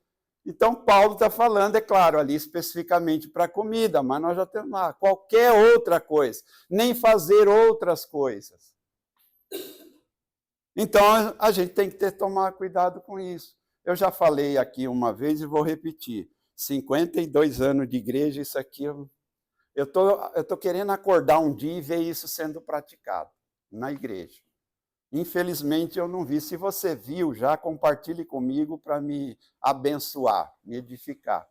Então, Paulo está falando, é claro, ali especificamente para comida, mas nós já temos lá qualquer outra coisa, nem fazer outras coisas. Então, a gente tem que tomar cuidado com isso. Eu já falei aqui uma vez e vou repetir. 52 anos de igreja, isso aqui eu tô querendo acordar um dia e ver isso sendo praticado na igreja. Infelizmente, eu não vi. Se você viu, já compartilhe comigo para me abençoar, me edificar.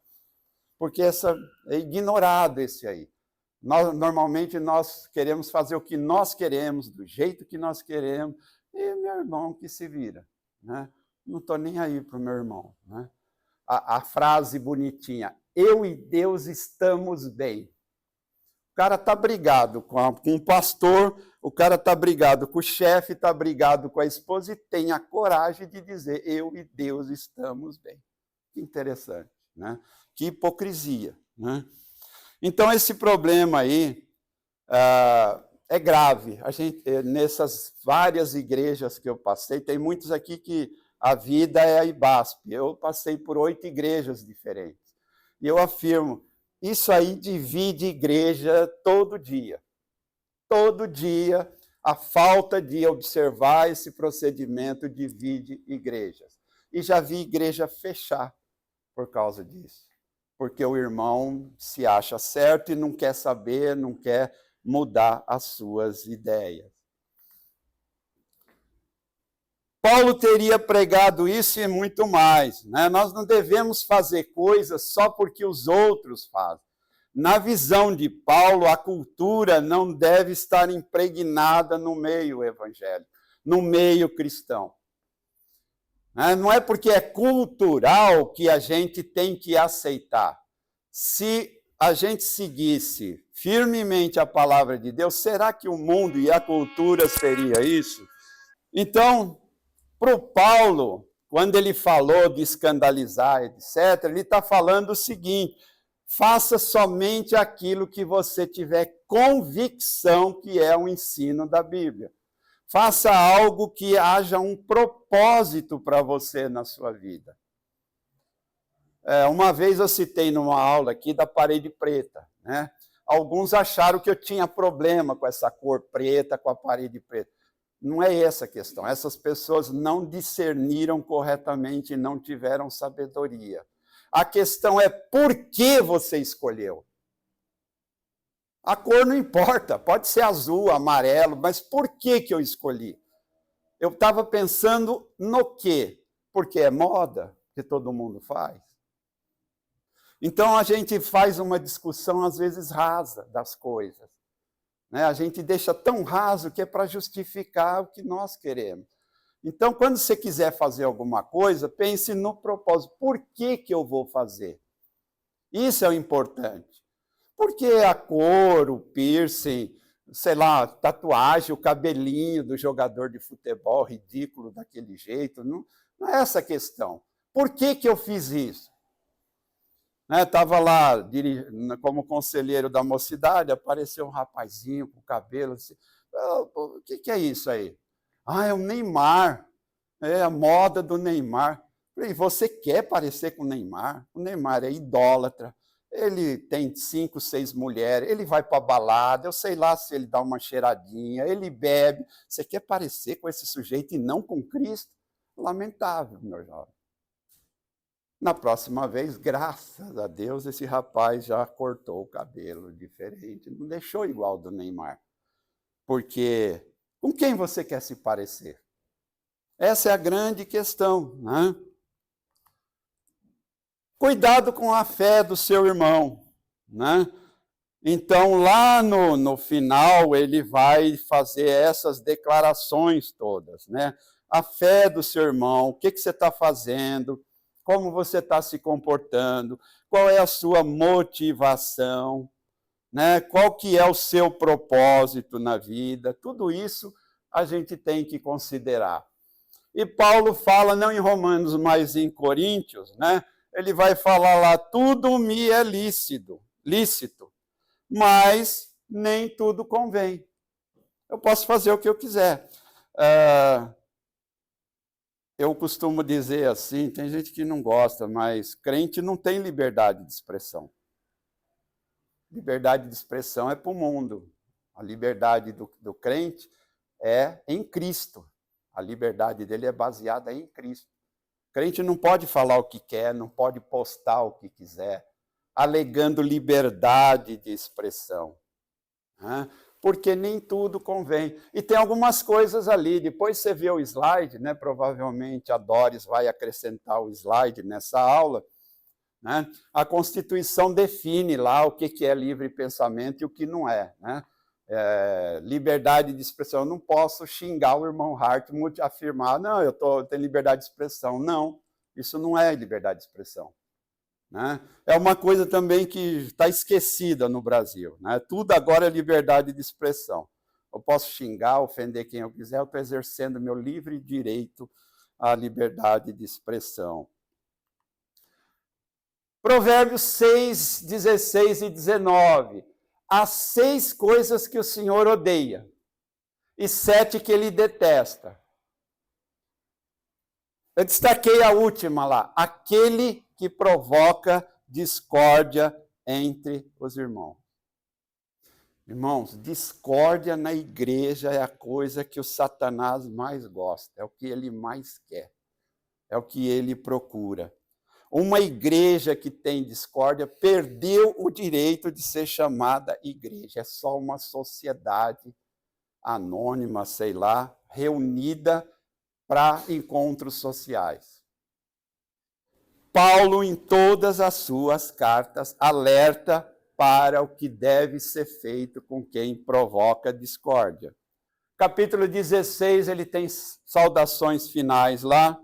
Porque é ignorado esse aí. Normalmente, nós queremos fazer o que nós queremos, do jeito que nós queremos, e meu irmão que se vira. Né? Não estou nem aí para o meu irmão. Né? A frase bonitinha, eu e Deus estamos bem. O cara está brigado com o pastor, o cara está brigado com o chefe, está brigado com a esposa e tem a coragem de dizer, eu e Deus estamos bem. Que interessante, né? Que hipocrisia. Né? Então, esse problema aí é grave. Nessas várias igrejas que eu passei, tem muitos aqui que a vida é a IBASP. Eu passei por 8 igrejas diferentes. E eu afirmo, isso aí divide igreja todo dia. Todo dia, a falta de observar esse procedimento divide igrejas. E já vi igreja fechar por causa disso. Porque o irmão se acha certo e não quer saber, não quer mudar as suas ideias. Paulo teria pregado isso e muito mais. Né? Nós não devemos fazer coisas só porque os outros fazem. Na visão de Paulo, a cultura não deve estar impregnada no meio evangélico, no meio cristão. Não é porque é cultural que a gente tem que aceitar. Se a gente seguisse firmemente a palavra de Deus, será que o mundo e a cultura seria isso? Então, para o Paulo, quando ele falou de escandalizar, etc., ele está falando o seguinte, faça somente aquilo que você tiver convicção que é o ensino da Bíblia. Faça algo que haja um propósito para você na sua vida. Uma vez eu citei numa aula aqui da parede preta. Né? Alguns acharam que eu tinha problema com essa cor preta, com a parede preta. Não é essa a questão. Essas pessoas não discerniram corretamente e não tiveram sabedoria. A questão é por que você escolheu. A cor não importa, pode ser azul, amarelo, mas por que eu escolhi? Eu estava pensando no quê? Porque é moda, que todo mundo faz. Então a gente faz uma discussão às vezes rasa das coisas. A gente deixa tão raso que é para justificar o que nós queremos. Então, quando você quiser fazer alguma coisa, pense no propósito. Por que eu vou fazer? Isso é o importante. Porque a cor, o piercing, sei lá, tatuagem, o cabelinho do jogador de futebol ridículo daquele jeito, não é essa a questão. Por que eu fiz isso? Estava lá como conselheiro da mocidade, apareceu um rapazinho com cabelo assim, o que é isso aí? É o Neymar, é a moda do Neymar. Falei, você quer parecer com o Neymar? O Neymar é idólatra, ele tem 5, 6 mulheres, ele vai para a balada, eu sei lá se ele dá uma cheiradinha, ele bebe. Você quer parecer com esse sujeito e não com Cristo? Lamentável, meu jovem. Na próxima vez, graças a Deus, esse rapaz já cortou o cabelo diferente, não deixou igual do Neymar. Porque com quem você quer se parecer? Essa é a grande questão. Né? Cuidado com a fé do seu irmão. Né? Então, lá no final, ele vai fazer essas declarações todas. Né? A fé do seu irmão, o que você está fazendo? como você está se comportando, qual é a sua motivação, né? Qual que é o seu propósito na vida, tudo isso a gente tem que considerar. E Paulo fala, não em Romanos, mas em Coríntios, né? Ele vai falar lá, tudo me é lícito, mas nem tudo convém. Eu posso fazer o que eu quiser. Eu costumo dizer assim, tem gente que não gosta, mas crente não tem liberdade de expressão. Liberdade de expressão é para o mundo. A liberdade do crente é em Cristo. A liberdade dele é baseada em Cristo. O crente não pode falar o que quer, não pode postar o que quiser, alegando liberdade de expressão. Né? Porque nem tudo convém. E tem algumas coisas ali, depois você vê o slide, né? Provavelmente a Doris vai acrescentar o slide nessa aula, né? A Constituição define lá o que é livre pensamento e o que não é, né? Liberdade de expressão, eu não posso xingar o irmão Hartmut, afirmar, não, eu tenho liberdade de expressão. Não, isso não é liberdade de expressão. Né? É uma coisa também que está esquecida no Brasil. Né? Tudo agora é liberdade de expressão. Eu posso xingar, ofender quem eu quiser, eu estou exercendo meu livre direito à liberdade de expressão. Provérbios 6, 16 e 19. Há 6 coisas que o Senhor odeia e 7 que ele detesta. Eu destaquei a última lá, aquele que provoca discórdia entre os irmãos. Irmãos, discórdia na igreja é a coisa que o Satanás mais gosta, é o que ele mais quer, é o que ele procura. Uma igreja que tem discórdia perdeu o direito de ser chamada igreja, é só uma sociedade anônima, sei lá, reunida para encontros sociais. Paulo, em todas as suas cartas, alerta para o que deve ser feito com quem provoca discórdia. Capítulo 16, ele tem saudações finais lá,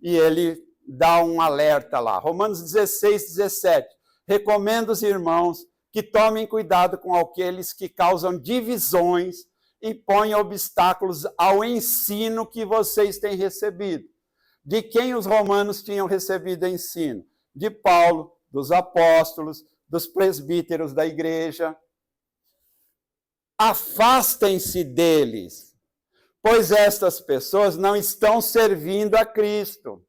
e ele dá um alerta lá. Romanos 16, 17. Recomendo os irmãos que tomem cuidado com aqueles que causam divisões e põem obstáculos ao ensino que vocês têm recebido. De quem os romanos tinham recebido ensino? De Paulo, dos apóstolos, dos presbíteros da igreja. Afastem-se deles, pois estas pessoas não estão servindo a Cristo,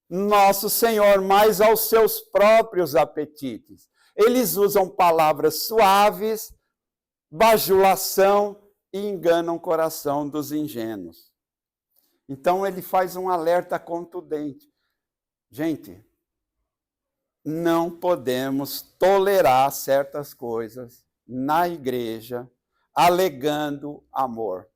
nosso Senhor, mas aos seus próprios apetites. Eles usam palavras suaves, bajulação e enganam o coração dos ingênuos. Então ele faz um alerta contundente. Gente, não podemos tolerar certas coisas na igreja, alegando amor.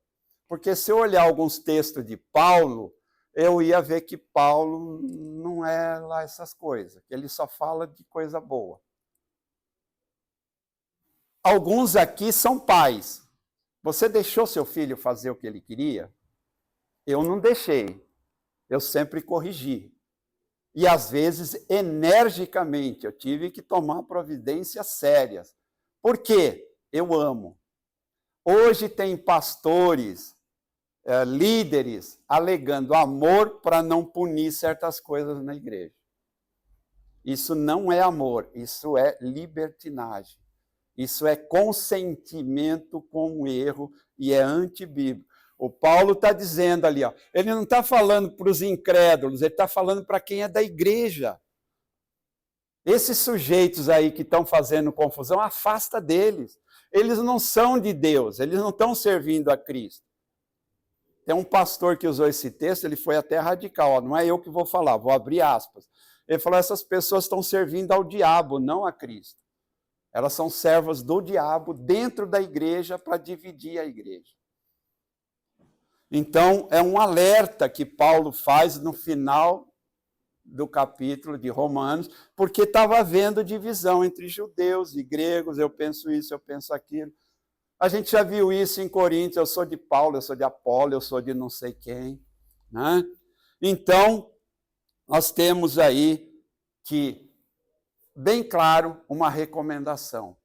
Porque se eu olhar alguns textos de Paulo, eu ia ver que Paulo não é lá essas coisas, que ele só fala de coisa boa. Alguns aqui são pais. Você deixou seu filho fazer o que ele queria? Eu não deixei. Eu sempre corrigi. E às vezes, energicamente, eu tive que tomar providências sérias. Por quê? Eu amo. Hoje tem pastores, líderes, alegando amor para não punir certas coisas na igreja. Isso não é amor, isso é libertinagem. Isso é consentimento com o erro e é antibíblico. O Paulo está dizendo ali, ó, ele não está falando para os incrédulos, ele está falando para quem é da igreja. Esses sujeitos aí que estão fazendo confusão, afasta deles. Eles não são de Deus, eles não estão servindo a Cristo. Tem um pastor que usou esse texto, ele foi até radical, ó, não é eu que vou falar, vou abrir aspas. Ele falou, essas pessoas estão servindo ao diabo, não a Cristo. Elas são servas do diabo dentro da igreja para dividir a igreja. Então, é um alerta que Paulo faz no final do capítulo de Romanos, porque estava havendo divisão entre judeus e gregos, eu penso isso, eu penso aquilo. A gente já viu isso em Coríntios, eu sou de Paulo, eu sou de Apolo, eu sou de não sei quem. Né? Então, nós temos aí que, bem claro, uma recomendação.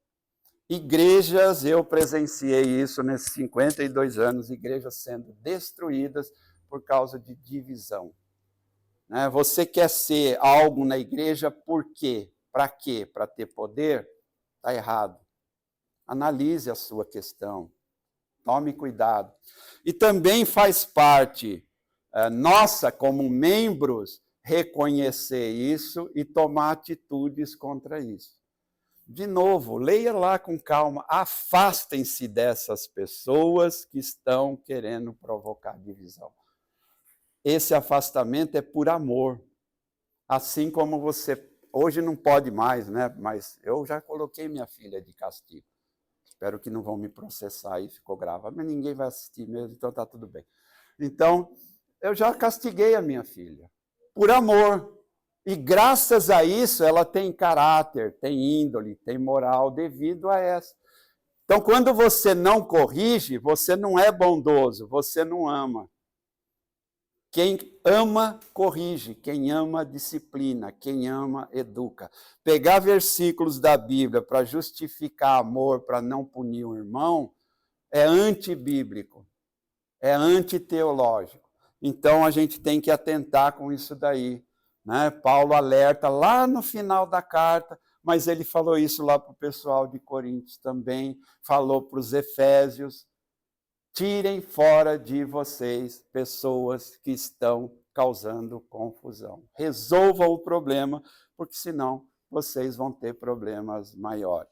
Igrejas, eu presenciei isso nesses 52 anos, igrejas sendo destruídas por causa de divisão. Você quer ser algo na igreja por quê? Para quê? Para ter poder? Está errado. Analise a sua questão. Tome cuidado. E também faz parte nossa, como membros, reconhecer isso e tomar atitudes contra isso. De novo, leia lá com calma, afastem-se dessas pessoas que estão querendo provocar divisão. Esse afastamento é por amor. Assim como você, hoje não pode mais, né? Mas eu já coloquei minha filha de castigo. Espero que não vão me processar e ficou grave. Mas ninguém vai assistir mesmo, então está tudo bem. Então, eu já castiguei a minha filha, por amor. E graças a isso, ela tem caráter, tem índole, tem moral devido a essa. Então, quando você não corrige, você não é bondoso, você não ama. Quem ama, corrige. Quem ama, disciplina. Quem ama, educa. Pegar versículos da Bíblia para justificar amor, para não punir o irmão, é antibíblico, é antiteológico. Então, a gente tem que atentar com isso daí. Paulo alerta lá no final da carta, mas ele falou isso lá para o pessoal de Coríntios também, falou para os Efésios. Tirem fora de vocês pessoas que estão causando confusão. Resolvam o problema, porque senão vocês vão ter problemas maiores.